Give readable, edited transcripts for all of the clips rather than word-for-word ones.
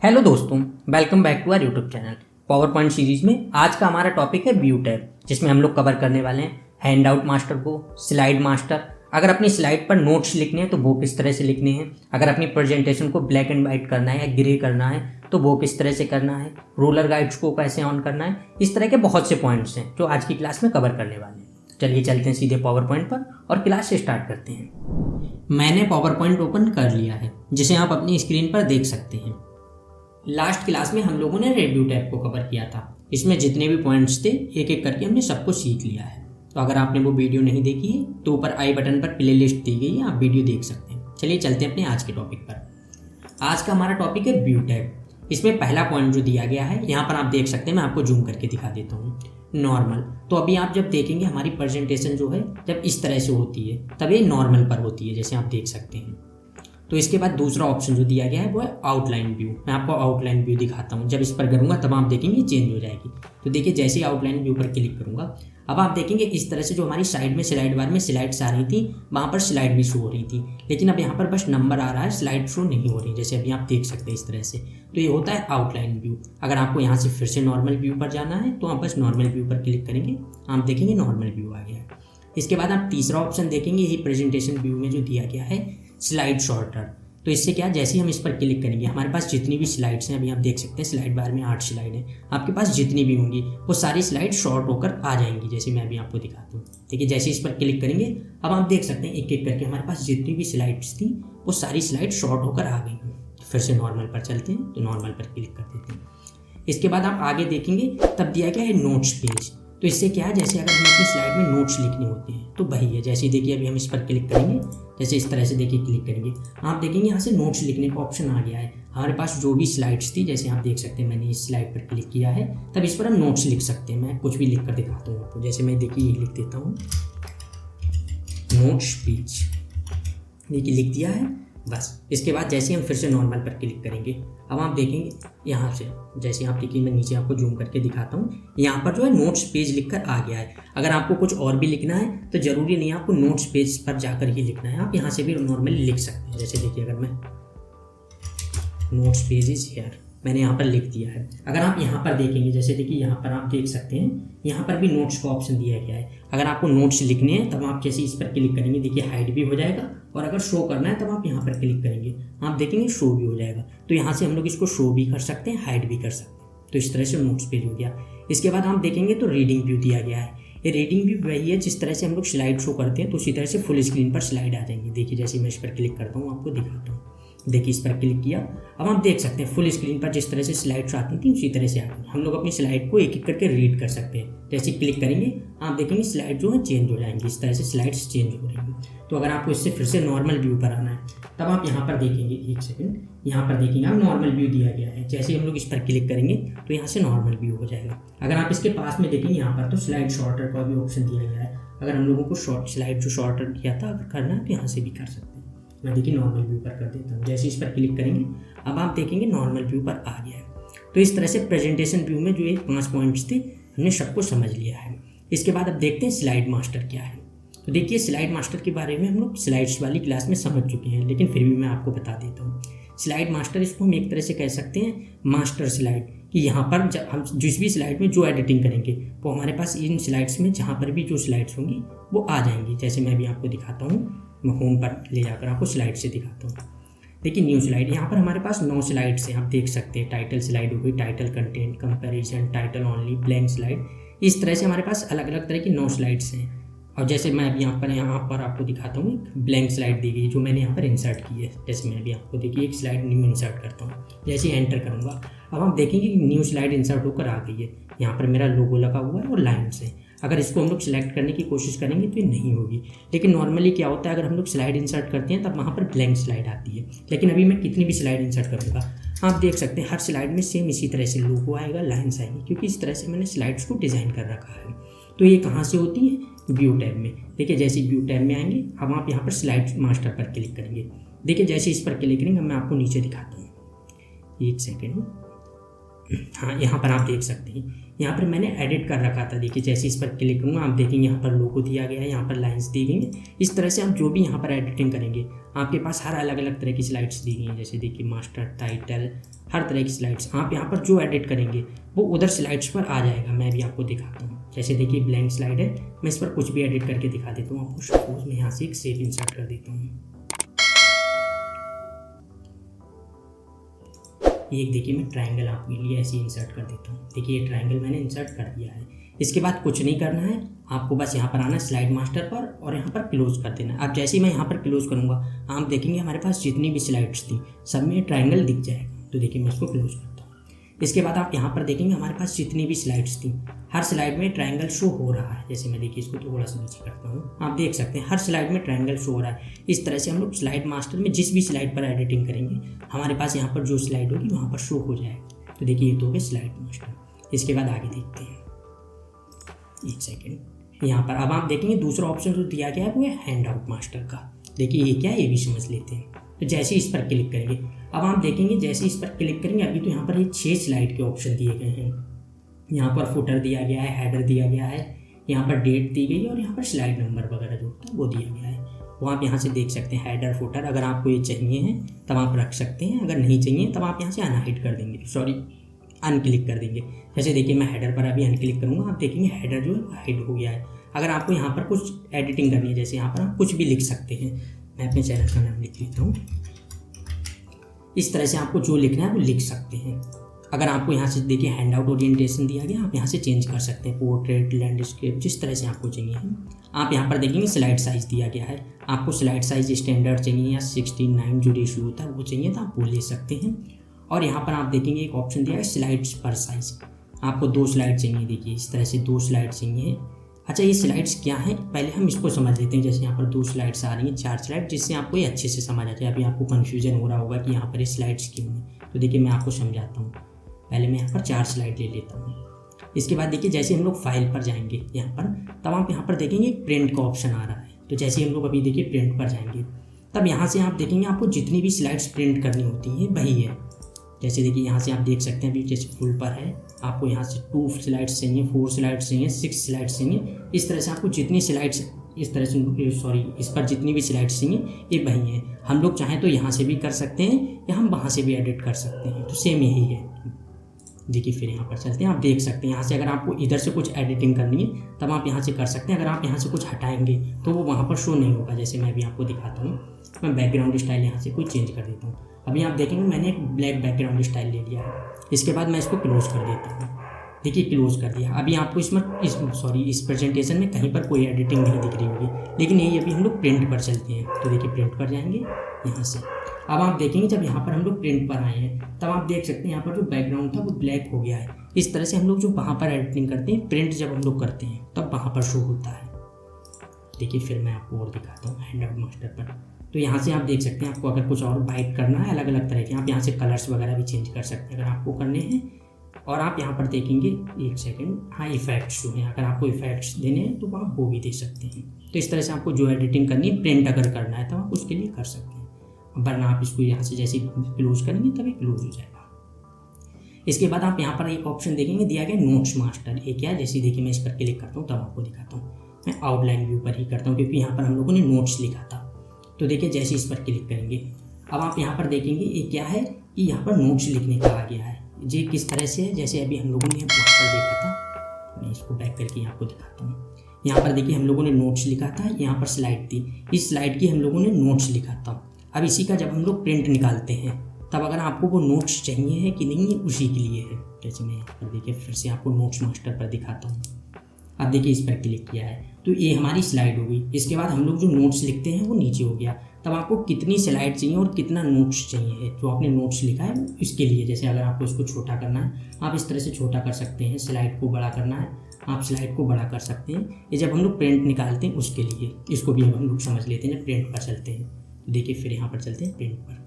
Hello दोस्तों, welcome back to our YouTube channel. PowerPoint series में आज का हमारा टॉपिक है व्यू टैब, जिसमें हम लोग कवर करने वाले हैं हैंड आउट मास्टर को, स्लाइड मास्टर। अगर अपनी स्लाइड पर नोट्स लिखने हैं तो वो किस तरह से लिखने हैं, अगर अपनी प्रेजेंटेशन को ब्लैक एंड वाइट करना है या ग्रे करना है तो वो किस तरह से करना है, रोलर गाइड्स को कैसे ऑन करना है, इस तरह के बहुत से पॉइंट्स हैं जो आज की क्लास में कवर करने वाले हैं। चलिए चलते हैं सीधे पावर पॉइंट पर और क्लास से स्टार्ट करते हैं। मैंने पावर पॉइंट ओपन कर लिया है, जिसे आप अपनी स्क्रीन पर देख सकते हैं। लास्ट क्लास में हम लोगों ने रिव्यू टैब को कवर किया था। इसमें जितने भी पॉइंट्स थे एक एक करके हमने सबको सीख लिया है। तो अगर आपने वो वीडियो नहीं देखी है तो ऊपर आई बटन पर प्लेलिस्ट दी गई है, आप वीडियो देख सकते हैं। चलिए चलते हैं अपने आज के टॉपिक पर। आज का हमारा टॉपिक है व्यू टैब। इसमें पहला पॉइंट जो दिया गया है यहाँ पर आप देख सकते हैं, मैं आपको जूम करके दिखा देता हूँ। नॉर्मल, तो अभी आप जब देखेंगे हमारी प्रेजेंटेशन जो है जब इस तरह से होती है तब ये नॉर्मल पर होती है, जैसे आप देख सकते हैं। तो इसके बाद दूसरा ऑप्शन जो दिया गया है वो है आउटलाइन व्यू। मैं आपको आउटलाइन व्यू दिखाता हूँ। जब इस पर करूँगा तब आप देखेंगे चेंज हो जाएगी। तो देखिए जैसे ही आउटलाइन व्यू पर क्लिक करूँगा अब आप देखेंगे इस तरह से जो हमारी साइड में स्लाइड बार में स्लाइड्स आ रही थी वहाँ पर स्लाइड भी शो हो रही थी, लेकिन अब यहाँ पर बस नंबर आ रहा है, स्लाइड शो नहीं हो रही, जैसे अभी आप देख सकते हैं इस तरह से। तो ये होता है आउटलाइन व्यू। अगर आपको यहाँ से फिर से नॉर्मल व्यू पर जाना है तो आप बस नॉर्मल व्यू पर क्लिक करेंगे, आप देखेंगे नॉर्मल व्यू आ गया है। इसके बाद आप तीसरा ऑप्शन देखेंगे, यही प्रेजेंटेशन व्यू में जो दिया गया है स्लाइड शॉर्टर। तो इससे क्या, जैसे ही हम इस पर क्लिक करेंगे हमारे पास जितनी भी स्लाइड्स हैं, अभी आप देख सकते हैं स्लाइड बार में 8 स्लाइड हैं, आपके पास जितनी भी होंगी वो सारी स्लाइड शॉर्ट होकर आ जाएंगी, जैसे मैं अभी आपको दिखाता हूँ। देखिए जैसे इस पर क्लिक करेंगे अब आप देख सकते हैं एक एक करके हमारे पास जितनी भी स्लाइड्स थी वो सारी स्लाइड शॉर्ट होकर आ गई हैं। फिर से नॉर्मल पर चलते हैं, तो नॉर्मल पर क्लिक कर देते हैं। इसके बाद आप आगे देखेंगे तब दिया गया है नोट्स पेज। तो इससे क्या है, जैसे अगर हमें अपनी स्लाइड में नोट्स लिखने होते हैं तो वही है। जैसे देखिए अभी हम इस पर क्लिक करेंगे, जैसे इस तरह से देखिए क्लिक करेंगे आप देखेंगे यहाँ से नोट्स लिखने का ऑप्शन आ गया है। हमारे पास जो भी स्लाइड्स थी, जैसे आप देख सकते हैं मैंने इस स्लाइड पर क्लिक किया है तब इस पर हम नोट्स लिख सकते हैं। मैं कुछ भी लिख कर दिखाता हूँ आपको, जैसे मैं देखिए ये लिख देता हूँ नोट्स पेज, देखिए लिख दिया है बस। इसके बाद जैसे हम फिर से नॉर्मल पर क्लिक करेंगे अब आप देखेंगे यहाँ से, जैसे आप देखिए मैं नीचे आपको जूम करके दिखाता हूँ, यहाँ पर जो है नोट्स पेज लिखकर आ गया है। अगर आपको कुछ और भी लिखना है तो ज़रूरी नहीं है आपको नोट्स पेज पर जाकर ही लिखना है, आप यहाँ से भी नॉर्मली लिख सकते हैं। जैसे देखिए अगर मैं नोट्स पेज इज हियर, मैंने यहाँ पर लिख दिया है। अगर आप यहाँ पर देखेंगे, जैसे देखिए यहाँ पर आप देख सकते हैं यहाँ पर भी नोट्स का ऑप्शन दिया गया है। अगर आपको नोट्स लिखने हैं तब आप जैसे इस पर क्लिक करेंगे देखिए हाइड भी हो जाएगा, और अगर शो करना है तब आप यहाँ पर क्लिक करेंगे आप देखेंगे शो भी हो जाएगा। तो यहाँ से हम लोग इसको शो भी कर सकते हैं, हाइड भी कर सकते हैं। तो इस तरह से नोट्स पेज हो गया। इसके बाद हम देखेंगे तो रीडिंग व्यू दिया गया है। ये रीडिंग व्यू वही है जिस तरह से हम लोग स्लाइड शो करते हैं, तो उसी तरह से फुल स्क्रीन पर स्लाइड आ जाएंगी। देखिए जैसे मैं इस पर क्लिक करता हूँ आपको दिखाता हूँ, देखिए इस पर क्लिक किया अब आप देख सकते हैं फुल स्क्रीन पर जिस तरह से स्लाइड्स आती थी उसी तरह से आ गई। हम लोग अपनी स्लाइड को एक एक करके रीड कर सकते हैं। जैसे क्लिक करेंगे आप देखेंगे स्लाइड जो है चेंज हो जाएंगी, इस तरह से स्लाइड्स चेंज हो रहेंगी। तो अगर आपको इससे फिर से नॉर्मल व्यू पर आना है तब आप यहाँ पर देखेंगे, एक सेकंड, यहाँ पर देखेंगे आप नॉर्मल व्यू दिया गया है। जैसे हम लोग इस पर क्लिक करेंगे तो यहाँ से नॉर्मल व्यू हो जाएगा। अगर आप इसके पास में देखेंगे यहाँ पर तो स्लाइड शॉर्टर का भी ऑप्शन दिया गया है। अगर हम लोगों को स्लाइड जो शॉर्टर किया था अगर करना है तो यहाँ से भी कर सकते हैं। मैं देखिए नॉर्मल व्यू पर कर देता हूँ। जैसे इस पर क्लिक करेंगे अब आप देखेंगे नॉर्मल व्यू पर आ गया है। तो इस तरह से प्रेजेंटेशन व्यू में जो ये 5 पॉइंट्स थे हमने सबको समझ लिया है। इसके बाद अब देखते हैं स्लाइड मास्टर क्या है। तो देखिए स्लाइड मास्टर के बारे में हम लोग स्लाइड्स वाली क्लास में समझ चुके हैं, लेकिन फिर भी मैं आपको बता देता हूँ। स्लाइड मास्टर, इसको हम एक तरह से कह सकते हैं मास्टर स्लाइड, कि यहाँ पर जब हम जिस भी स्लाइड में जो एडिटिंग करेंगे वो हमारे पास इन स्लाइड्स में जहाँ पर भी जो स्लाइड्स होंगी वो आ जाएंगी। जैसे मैं भी आपको दिखाता हूँ, मैं होम पर ले जाकर आपको स्लाइड से दिखाता हूँ। देखिए न्यू स्लाइड, यहाँ पर हमारे पास 9 स्लाइड्स हैं, आप देख सकते हैं। टाइटल स्लाइड हो गई, title content, comparison, title only, blank slide, इस तरह से हमारे पास अलग अलग तरह की 9 स्लाइड्स हैं। और जैसे मैं अभी यहाँ पर आपको दिखाता हूँ, एक ब्लैंक स्लाइड दी गई जो मैंने यहाँ पर इंसर्ट की है। जैसे मैं अभी आपको देखिए एक स्लाइड न्यू इंसर्ट करता हूँ, जैसे एंटर करूँगा अब आप देखेंगे कि न्यू स्लाइड इंसर्ट होकर आ गई है। यहाँ पर मेरा लोगो लगा हुआ है और लाइन्स है। अगर इसको हम लोग सिलेक्ट करने की कोशिश करेंगे तो ये नहीं होगी, लेकिन नॉर्मली क्या होता है अगर हम लोग स्लाइड इंसर्ट करते हैं तब वहाँ पर ब्लैंक स्लाइड आती है। लेकिन अभी मैं कितनी भी स्लाइड इंसर्ट करूँगा आप देख सकते हैं हर स्लाइड में सेम इसी तरह से लोगो आएगा, लाइन्स आएंगी, क्योंकि इस तरह से मैंने स्लाइड्स को डिज़ाइन कर रखा है। तो ये कहाँ से होती है, व्यू टैब में। देखिए जैसे व्यू टैब में आएंगे अब आप यहाँ पर स्लाइड मास्टर पर क्लिक करेंगे। देखिए जैसे इस पर क्लिक करेंगे मैं आपको नीचे दिखाता हूँ, एक सेकेंड, हाँ, यहाँ पर आप देख सकते हैं, यहाँ पर मैंने एडिट कर रखा था। देखिए जैसे इस पर क्लिक करूँगा आप देखेंगे यहाँ पर लोगो दिया गया है, यहाँ पर लाइंस दी गई हैं। इस तरह से आप जो भी यहाँ पर एडिटिंग करेंगे आपके पास हर अलग अलग तरह की स्लाइड्स दी गई हैं। जैसे देखिए मास्टर, टाइटल, हर तरह की स्लाइड्स आप यहाँ पर जो एडिट करेंगे वो उधर स्लाइड्स पर आ जाएगा। मैं भी आपको दिखाता हूँ। जैसे देखिए ब्लैंक स्लाइड है, मैं इस पर कुछ भी एडिट करके दिखा देता हूँ आपको। सपोज मैं यहाँ से एक शेप इंसर्ट कर देता हूँ। एक देखिए मैं ट्रायंगल आपके लिए ऐसे इंसर्ट कर देता हूँ। देखिए ये ट्रायंगल मैंने इंसर्ट कर दिया है। इसके बाद कुछ नहीं करना है आपको, बस यहाँ पर आना है स्लाइड मास्टर पर और यहाँ पर क्लोज कर देना है। अब जैसे ही मैं यहाँ पर क्लोज करूँगा आप देखेंगे हमारे पास जितनी भी स्लाइड्स थी सब में ट्रायंगल दिख जाएगा। तो देखिए मैं इसको क्लोज करता हूँ। इसके बाद आप यहाँ पर देखेंगे हमारे पास जितनी भी स्लाइड्स थी हर स्लाइड में ट्रायंगल शो हो रहा है। जैसे मैं देखिए इसको थोड़ा सा नीचे करता हूँ, आप देख सकते हैं हर स्लाइड में ट्रायंगल शो हो रहा है। इस तरह से हम लोग स्लाइड मास्टर में जिस भी स्लाइड पर एडिटिंग करेंगे हमारे पास यहाँ पर जो स्लाइड होगी वहाँ पर शो हो जाएगा। तो देखिए ये तो हो गया स्लाइड मास्टर। इसके बाद आगे देखते हैं, एक सेकेंड। यहाँ पर अब आप देखेंगे दूसरा ऑप्शन जो दिया गया है वो है हैंड आउट मास्टर का। देखिए ये क्या है ये भी समझ लेते हैं। तो जैसे इस पर क्लिक करेंगे अब आप देखेंगे जैसे इस पर क्लिक करेंगे अभी तो यहाँ पर ये 6 स्लाइड के ऑप्शन दिए गए हैं। यहाँ पर फुटर दिया गया है, हेडर दिया गया है, यहाँ पर डेट दी गई है और यहाँ पर स्लाइड नंबर वगैरह जो होता है वो दिया गया है। वो आप यहाँ से देख सकते हैं हेडर फुटर। अगर आपको ये चाहिए है तब आप रख सकते हैं, अगर नहीं चाहिए तब आप यहाँ से अनहाइड कर देंगे, अनक्लिक कर देंगे। जैसे देखिए मैं हेडर पर अभी अनक्लिक करूँगा आप देखेंगे हेडर जो है हाइड हो गया है। अगर आपको यहाँ पर कुछ एडिटिंग करनी है जैसे यहाँ पर आप कुछ भी लिख सकते हैं। मैं अपने चैनल का नाम लिख लेता हूँ। इस तरह से आपको जो लिखना है वो लिख सकते हैं। अगर आपको यहाँ से देखिए हैंड आउट ओरिएंटेशन दिया गया आप यहाँ से चेंज कर सकते हैं, पोर्ट्रेट, लैंडस्केप, जिस तरह से आपको चाहिए है। आप यहाँ पर देखेंगे स्लाइड साइज़ दिया गया है। आपको स्लाइड साइज स्टैंडर्ड चाहिए या 16:9 जो रेशियो होता है वो चाहिए तो आप वो ले सकते हैं। और यहाँ पर आप देखेंगे एक ऑप्शन दिया है स्लाइड्स पर साइज। आपको 2 स्लाइड चाहिए, देखिए इस तरह से 2 स्लाइड चाहिए। अच्छा ये स्लाइड्स क्या है पहले हम इसको समझ लेते हैं। जैसे यहाँ पर 2 स्लाइड्स आ रही हैं, 4 स्लाइड, जिससे आपको ये अच्छे से समझ आ जाए। अभी आपको कन्फ्यूजन हो रहा होगा कि यहाँ पर ये स्लाइड्स क्यों हैं, तो देखिए मैं आपको समझाता हूँ। पहले मैं यहाँ पर 4 स्लाइड ले लेता हूँ। इसके बाद देखिए जैसे हम लोग फाइल पर जाएंगे यहाँ पर तब आप यहाँ पर देखेंगे प्रिंट का ऑप्शन आ रहा है। तो जैसे हम लोग अभी देखिए प्रिंट पर जाएंगे तब यहाँ से आप देखेंगे आपको जितनी भी स्लाइड्स प्रिंट करनी होती हैं वही है। जैसे देखिए यहाँ से आप देख सकते हैं अभी जैसे फुल पर है आपको यहाँ से 2 स्लाइड्स चाहिए, 4 स्लाइड्स चाहिए, 6 स्लाइड्स चाहिए। इस तरह से आपको जितनी स्लाइड्स इस तरह से इस पर जितनी भी स्लाइड्स चाहिए ये वही हैं। हम लोग चाहें तो यहाँ से भी कर सकते हैं या हम वहाँ से भी एडिट कर सकते हैं, तो सेम यही है। देखिए फिर यहाँ पर चलते हैं, आप देख सकते हैं यहाँ से अगर आपको इधर से कुछ एडिटिंग करनी है तब आप यहाँ से कर सकते हैं। अगर आप यहाँ से कुछ हटाएंगे तो वो वहाँ पर शो नहीं होगा। जैसे मैं अभी आपको दिखाता हूँ, मैं बैकग्राउंड स्टाइल यहाँ से कोई चेंज कर देता हूँ। अभी आप देखेंगे मैंने एक ब्लैक बैकग्राउंड स्टाइल ले लिया है। इसके बाद मैं इसको क्लोज कर देता हूँ। देखिए क्लोज कर दिया। अभी आपको इस प्रेजेंटेशन में कहीं पर कोई एडिटिंग नहीं दिख रही होगी, लेकिन यही अभी हम लोग प्रिंट पर चलते हैं। तो देखिए प्रिंट पर जाएंगे यहाँ से। अब आप देखेंगे जब यहाँ पर हम लोग प्रिंट पर आए हैं तब आप देख सकते हैं यहाँ पर जो बैकग्राउंड था वो ब्लैक हो गया है। इस तरह से हम लोग जो वहाँ पर एडिटिंग करते हैं प्रिंट जब हम लोग करते हैं तब वहाँ पर शो होता है। देखिए फिर मैं आपको और दिखाता हूँ हैंड आउट मास्टर पर। तो यहाँ से आप देख सकते हैं आपको अगर कुछ और वाइट करना है अलग अलग तरह के आप यहाँ से कलर्स वगैरह भी चेंज कर सकते हैं अगर आपको करने हैं। और आप यहाँ पर देखेंगे एक सेकेंड, हाँ इफेक्ट्स जो हैं अगर आपको इफेक्ट्स देने हैं तो आप वो भी दे सकते हैं। तो इस तरह से आपको जो एडिटिंग करनी है प्रिंट अगर करना है तो आप उसके लिए कर सकते हैं, वरना आप इसको यहाँ से जैसे क्लोज करेंगे तभी क्लोज हो जाएगा। इसके बाद आप यहाँ पर एक ऑप्शन देखेंगे दिया गया नोट्स मास्टर। ये क्या है, जैसे देखिए मैं इस पर क्लिक करता हूँ तब आपको दिखाता हूँ। मैं आउटलाइन व्यू पर ही करता हूँ क्योंकि यहाँ पर हम लोगों ने नोट्स लिखा था। तो देखिए जैसे इस पर क्लिक करेंगे अब आप यहाँ पर देखेंगे ये क्या है कि यहाँ पर नोट्स लिखने का आ गया है। जी किस तरह से है, जैसे अभी हम लोगों ने वहाँ पर देखा था, मैं इसको बैक करके आपको दिखाता हूँ। यहाँ पर देखिए हम लोगों ने नोट्स लिखा था, यहाँ पर स्लाइड थी, इस स्लाइड की हम लोगों ने नोट्स लिखा था। अब इसी का जब हम लोग प्रिंट निकालते हैं तब अगर आपको वो नोट्स चाहिए है कि नहीं उसी के लिए है। जैसे मैं यहाँ पर देखिए फिर से आपको नोट्स मास्टर पर दिखाता हूँ। अब देखिए इस पर क्लिक किया है तो ये हमारी स्लाइड हो गई। इसके बाद हम लोग जो नोट्स लिखते हैं वो नीचे हो गया। तब आपको कितनी स्लाइड चाहिए और कितना नोट्स चाहिए जो आपने नोट्स लिखा है इसके लिए। जैसे अगर आपको इसको छोटा करना है आप इस तरह से छोटा कर सकते हैं, स्लाइड को बड़ा करना है आप स्लाइड को बड़ा कर सकते हैं। ये जब हम लोग प्रिंट निकालते हैं उसके लिए, इसको भी हम लोग समझ लेते हैं जब प्रिंट पर चलते हैं। तो देखिए फिर यहाँ पर चलते हैं प्रिंट पर।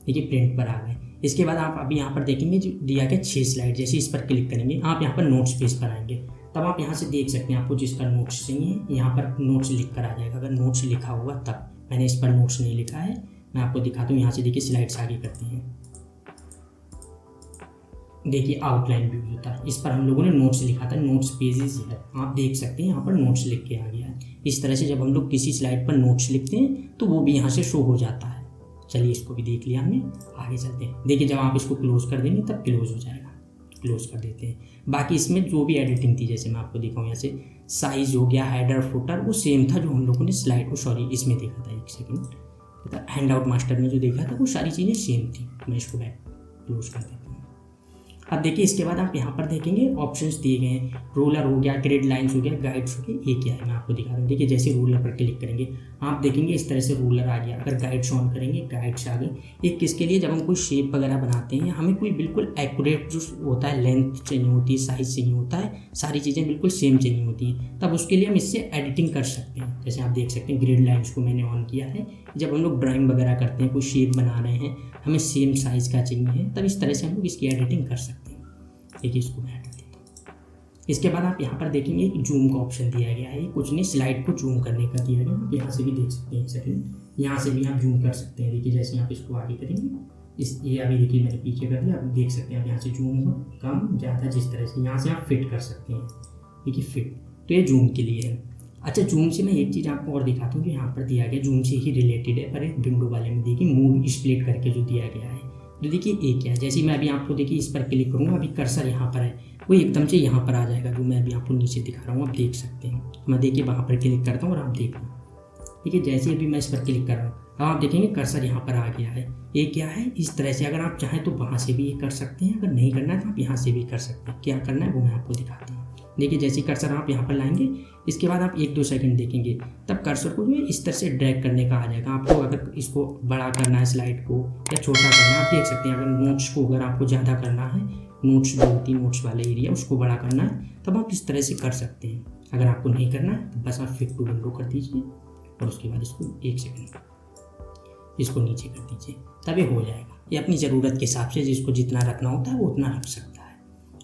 देखिए प्रिंट पर आ गए। इसके बाद आप अभी यहाँ पर देखेंगे जो दिया गया 6 स्लाइड, जैसे इस पर क्लिक करेंगे आप यहाँ पर नोट्स पेज पर आएंगे तब आप यहाँ से देख सकते हैं आपको जिसका नोट्स चाहिए यहाँ पर नोट्स लिख कर आ जाएगा। अगर नोट्स लिखा होगा तब, मैंने इस पर नोट्स नहीं लिखा है, मैं आपको दिखाता हूँ। यहाँ से देखिए स्लाइड्स आगे करते हैं। देखिए आउटलाइन व्यू होता है, इस पर हम लोगों ने नोट्स लिखा था, नोट्स पेजेस है, आप देख सकते हैं यहाँ पर नोट्स लिख के आ गया है। इस तरह से जब हम लोग किसी स्लाइड पर नोट्स लिखते हैं तो वो भी यहाँ से शो हो जाता है। चलिए इसको भी देख लिया हमने, आगे चलते हैं। देखिए जब आप इसको क्लोज कर देंगे तब क्लोज हो जाएगा, क्लोज कर देते हैं। बाकी इसमें जो भी एडिटिंग थी, जैसे मैं आपको दिखाऊँ यहाँ से साइज हो गया, हेडर फुटर, वो सेम था जो हम लोगों ने स्लाइड को इसमें देखा था। एक सेकेंड, हैंड आउट मास्टर में जो देखा था वो सारी चीज़ें सेम थी। मैं इसको बैक क्लोज कर देता हूँ। अब देखिए इसके बाद आप यहाँ पर देखेंगे ऑप्शंस दिए गए हैं, रोलर हो गया, ग्रिड लाइंस हो गया, गाइड्स हो गया। ये क्या है मैं आपको दिखा रहा हूँ। देखिए जैसे रोलर पर क्लिक करेंगे आप देखेंगे इस तरह से रोलर आ गया। अगर गाइड्स ऑन करेंगे गाइड्स आ गई। ये किसके लिए, जब हम कोई शेप वगैरह बनाते हैं या हमें कोई बिल्कुल एक्यूरेट जो होता है, लेंथ चाहिए होती है, साइज चाहिए होता है, सारी चीज़ें बिल्कुल सेम चाहिए होती हैं, तब उसके लिए हम इससे एडिटिंग कर सकते हैं। जैसे आप देख सकते हैं ग्रिड लाइन्स को मैंने ऑन किया है। जब हम लोग ड्राइंग वगैरह करते हैं, कोई शेप बना रहे हैं, हमें सेम साइज़ का चाहिए है, तब इस तरह से हम लोग इसकी एडिटिंग कर सकते हैं। देखिए इसको मैं हटा देता हूँ। इसके बाद आप यहाँ पर देखेंगे जूम का ऑप्शन दिया गया है, कुछ नहीं स्लाइड को जूम करने का दिया गया। आप यहाँ से भी देख सकते हैं, एक सेकंड, यहाँ से भी आप जूम कर सकते हैं। देखिए जैसे आप इसको आगे करेंगे, ये अभी देखिए मैंने पीछे कर दिया, आप देख सकते हैं। आप यहाँ से जूम कम ज़्यादा जिस तरह से यहाँ से आप फिट कर सकते हैं। देखिए फिट, तो ये जूम के लिए है। अच्छा जूम से मैं एक चीज़ आपको और दिखाता हूँ जो यहाँ पर दिया गया, जूम से ही रिलेटेड है, पर विंडो वाले में देखिए मूव स्प्लिट करके जो दिया गया है। तो देखिए ये क्या है, जैसे मैं अभी आपको देखिए इस पर क्लिक करूँगा, अभी कर्सर यहाँ पर है, वो एकदम से यहाँ पर आ जाएगा, जो मैं अभी आपको नीचे दिखा रहा हूँ, आप देख सकते हैं। मैं देखिए वहाँ पर क्लिक करता हूँ और आप देखो, ठीक है, जैसे अभी मैं इस पर क्लिक कर रहा हूँ, अब आप देखेंगे कर्सर यहाँ पर आ गया है। ये क्या है, इस तरह से अगर आप चाहें तो वहाँ से भी ये कर सकते हैं, अगर नहीं करना है तो आप यहाँ से भी कर सकते हैं। क्या करना है वो मैं आपको दिखाता हूँ। देखिए जैसे कर्सर आप यहाँ पर लाएंगे, इसके बाद आप 1-2 सेकंड देखेंगे, तब कर्सर को जो है इस तरह से ड्रैग करने का आ जाएगा। आपको अगर इसको बड़ा करना है स्लाइड को या छोटा करना है, आप देख सकते हैं। अगर नोट्स को अगर आपको ज़्यादा करना है, नोट्स जो होती है नोट्स वाले एरिया उसको बड़ा करना है, तब आप इस तरह से कर सकते हैं। अगर आपको नहीं करना है तो बस आप फिट टू विंडो कर दीजिए और उसके बाद इसको 1 सेकंड इसको नीचे कर दीजिए, तभी हो जाएगा। ये अपनी ज़रूरत के हिसाब से जिसको जितना रखना होता है वो उतना रख सकता है।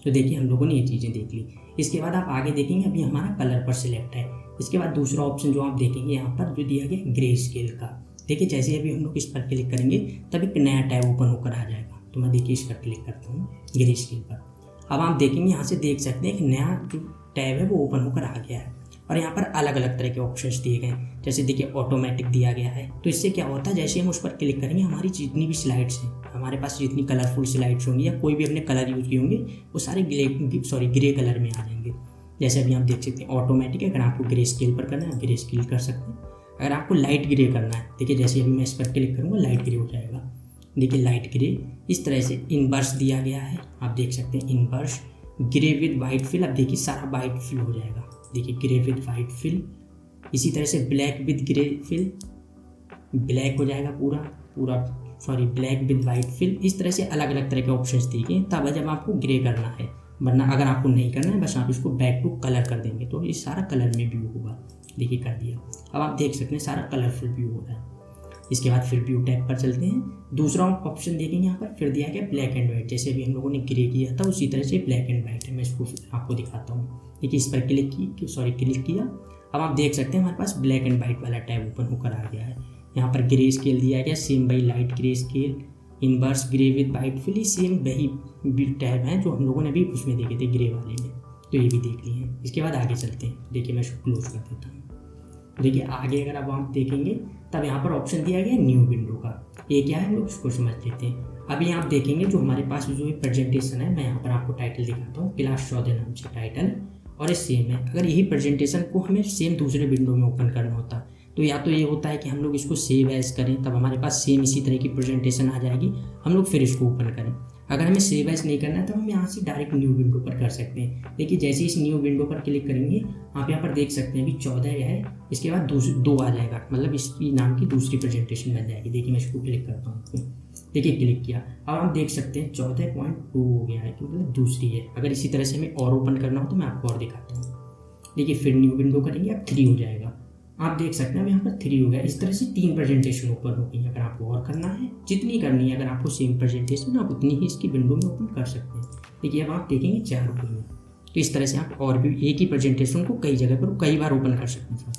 तो देखिए हम लोगों ने ये चीज़ें देख ली। इसके बाद आप आगे देखेंगे, अभी हमारा कलर पर सिलेक्ट है। इसके बाद दूसरा ऑप्शन जो आप देखेंगे यहाँ पर जो दिया गया ग्रे स्केल का। देखिए जैसे अभी हम लोग इस पर क्लिक करेंगे तब एक नया टैब ओपन होकर आ जाएगा। तो मैं देखिए इस पर क्लिक करता हूँ ग्रे स्केल पर। अब आप देखेंगे यहाँ से देख सकते हैं एक नया जो टैब है वो ओपन होकर आ गया है और यहाँ पर अलग अलग तरह के ऑप्शंस दिए गए हैं। जैसे देखिए ऑटोमेटिक दिया गया है। तो इससे क्या होता है, जैसे हम उस पर क्लिक करेंगे हमारी जितनी भी स्लाइड्स हैं, हमारे पास जितनी कलरफुल स्लाइड्स होंगी या कोई भी अपने कलर यूज किए होंगे वो सारे ग्रे कलर में आ जाएंगे। जैसे अभी आप देख सकते हैं ऑटोमेटिक है। अगर आपको ग्रे स्केल पर करना है ग्रे स्केल कर सकते हैं। अगर आपको लाइट ग्रे करना है, देखिए जैसे अभी मैं इस पर क्लिक करूँगा लाइट ग्रे हो जाएगा। देखिए लाइट ग्रे इस तरह से इनवर्स दिया गया है, आप देख सकते हैं inverse grey with white fill. अब देखिए सारा वाइट फिल हो जाएगा। देखिए ग्रे विद वाइट फिल। इसी तरह से black with grey fill, black हो जाएगा ब्लैक विद वाइट फिल। इस तरह से अलग अलग तरह के ऑप्शंस दिए गए। तब जब आपको ग्रे करना है, वरना अगर आपको नहीं करना है बस आप इसको बैक टू कलर कर देंगे तो ये सारा कलर में व्यू होगा। देखिए कर दिया। अब आप देख सकते हैं सारा कलरफुल व्यू हो रहा है। इसके बाद फिर व्यू टैब पर चलते हैं। दूसरा ऑप्शन देखेंगे यहाँ पर, फिर दिया गया ब्लैक एंड वाइट। जैसे अभी हम लोगों ने ग्रे किया था उसी तरह से ब्लैक एंड वाइट है। मैं इसको आपको दिखाता हूँ। देखिए इस पर क्लिक किया। अब आप देख सकते हैं हमारे पास ब्लैक एंड वाइट वाला टैब ओपन होकर आ गया है। यहाँ पर ग्रे स्केल दिया गया, same by light grey scale, inverse grey with white fill, same वही टैब हैं जो हम लोगों ने भी उसमें देखे थे ग्रे वाले में। तो ये भी देख लिए हैं। इसके बाद आगे चलते हैं। देखिए मैं इसको क्लोज कर देता हूँ। देखिए आगे अगर अब आप देखेंगे तब यहाँ पर ऑप्शन दिया गया न्यू विंडो का। ये क्या है हम लोग इसको समझ लेते हैं। अभी आप देखेंगे जो हमारे पास जो प्रेजेंटेशन है, मैं यहाँ पर आपको टाइटल दिखाता हूँ, क्लास 14 नाम से टाइटल, और ये सेम है। अगर यही प्रेजेंटेशन को हमें सेम दूसरे विंडो में ओपन करना होता तो या तो ये होता है कि हम लोग इसको सेव एज करें, तब हमारे पास सेम इसी तरह की प्रेजेंटेशन आ जाएगी, हम लोग फिर इसको ओपन करें। अगर हमें सेव एज नहीं करना है तो हम यहाँ से डायरेक्ट न्यू विंडो पर कर सकते हैं। देखिए जैसे इस न्यू विंडो पर क्लिक करेंगे आप यहाँ पर देख सकते हैं अभी 14 है, इसके बाद 2 आ जाएगा, मतलब इसकी नाम की दूसरी प्रेजेंटेशन बन जाएगी। देखिए मैं इसको क्लिक करता हूँ। देखिए क्लिक किया। अब आप देख सकते हैं 14.2 हो गया है, मतलब दूसरी है। अगर इसी तरह से हमें और ओपन करना हो तो मैं आपको और दिखाता हूँ। देखिए फिर न्यू विंडो करेंगे, अब 3 हो जाएगा। आप देख सकते हैं अब यहाँ पर 3 हो गया। इस तरह से 3 प्रेजेंटेशन ओपन हो गई। अगर आपको और करना है, जितनी करनी है, अगर आपको सेम प्रेजेंटेशन आप उतनी ही इसकी विंडो में ओपन कर सकते हैं। देखिए अब आप देखेंगे 4 हो गई है। तो इस तरह से आप और भी एक ही प्रेजेंटेशन को कई जगह पर कई बार ओपन कर सकते हैं।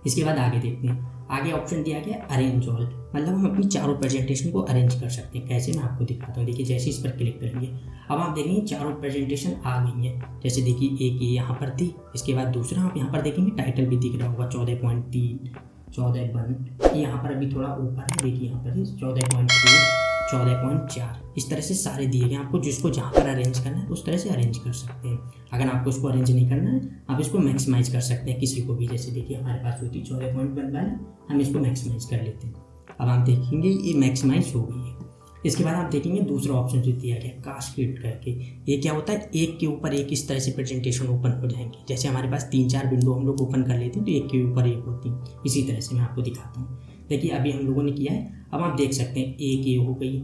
इसके बाद आगे देखते हैं। आगे ऑप्शन दिया गया अरेंज ऑल, मतलब हम अपनी चारों प्रेजेंटेशन को अरेंज कर सकते हैं। कैसे, मैं आपको दिखाता हूँ। देखिए जैसे इस पर क्लिक करेंगे अब आप देखेंगे चारों प्रेजेंटेशन आ गई हैं। जैसे देखिए एक ये यहाँ पर थी, इसके बाद दूसरा आप यहाँ पर देखेंगे टाइटल भी दिख रहा होगा 14.3, 14.1, यहाँ पर अभी थोड़ा ऊपर है, देखिए यहाँ पर 14.2, 14.4, इस तरह से सारे दिए गए। आपको जिसको जहाँ पर अरेंज करना है उस तरह से अरेंज कर सकते हैं। अगर आपको इसको अरेंज नहीं करना है आप इसको मैक्सिमाइज कर सकते हैं किसी को भी। जैसे देखिए हमारे पास होती 14.1 वाला, हम इसको मैक्सिमाइज कर लेते हैं। अब आप देखेंगे ये मैक्सिमाइज हो गई है। इसके बाद आप देखेंगे दूसरा ऑप्शन जो दिया गया कास्केड करके, ये क्या होता है, एक के ऊपर एक इस तरह से प्रेजेंटेशन ओपन हो जाएंगे। जैसे हमारे पास 3-4 विंडो हम लोग ओपन कर लेते हैं तो एक के ऊपर एक होती हैं, इसी तरह से मैं आपको दिखाता हूँ। देखिए अभी हम लोगों ने किया है, अब आप देख सकते हैं एक ये हो गई,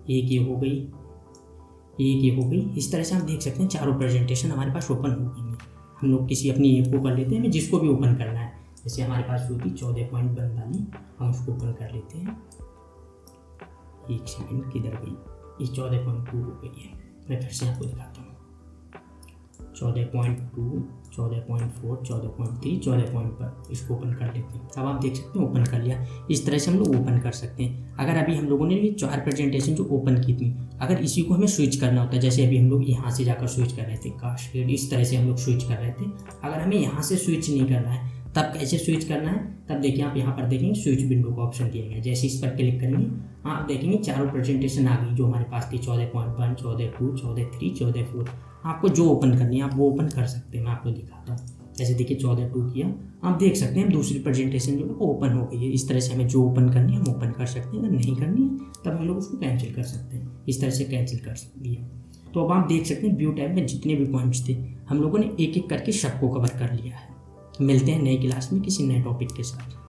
एक ये हो गई, एक ये हो गई, इस तरह से आप देख सकते हैं चारों प्रेजेंटेशन हमारे पास ओपन हो गई हैं। हम लोग किसी अपनी एक को कर लेते हैं, जिसको भी ओपन करना है। जैसे हमारे पास होती 14.1 वाली, हम उसको ओपन कर लेते हैं। एक सेकंड किधर गई, ये 14.2 हो गई है। मैं फिर से आपको दिखाता हूँ। 14.2, 14.4, 14.3, 14.1, इसको ओपन कर लेते हैं। अब आप देख सकते हैं ओपन कर लिया। इस तरह से हम लोग ओपन कर सकते हैं। अगर अभी हम लोगों ने ये 4 प्रेजेंटेशन जो ओपन की थी, अगर इसी को हमें स्विच करना होता है, जैसे अभी हम लोग यहाँ से जाकर स्विच कर रहे थे कास्केड, इस तरह से हम लोग स्विच कर रहे थे। अगर हमें यहाँ से स्विच नहीं करना है तब कैसे स्विच करना है, तब देखिए आप यहाँ पर देखेंगे स्विच विंडो का ऑप्शन दिया गया है। जैसे इस पर क्लिक करेंगे आप देखेंगे चारों प्रेजेंटेशन आ गई जो हमारे पास थी 14.1, 14.2, 14.3, 14.4। आपको जो ओपन करनी है आप वो ओपन कर सकते हैं। मैं आपको दिखाता हूँ। जैसे देखिए 14.2 किया, आप देख सकते हैं दूसरी प्रेजेंटेशन जो है वो ओपन हो गई है। इस तरह से हमें जो ओपन करनी है हम ओपन कर सकते हैं, अगर नहीं करनी है तब हम लोग उसको कैंसिल कर सकते हैं। इस तरह से कैंसिल कर सकती है। तो अब आप देख सकते हैं व्यू टैब में जितने भी पॉइंट्स थे हम लोगों ने एक एक करके सबको कवर कर लिया है। मिलते हैं नई क्लास में किसी नए टॉपिक के साथ।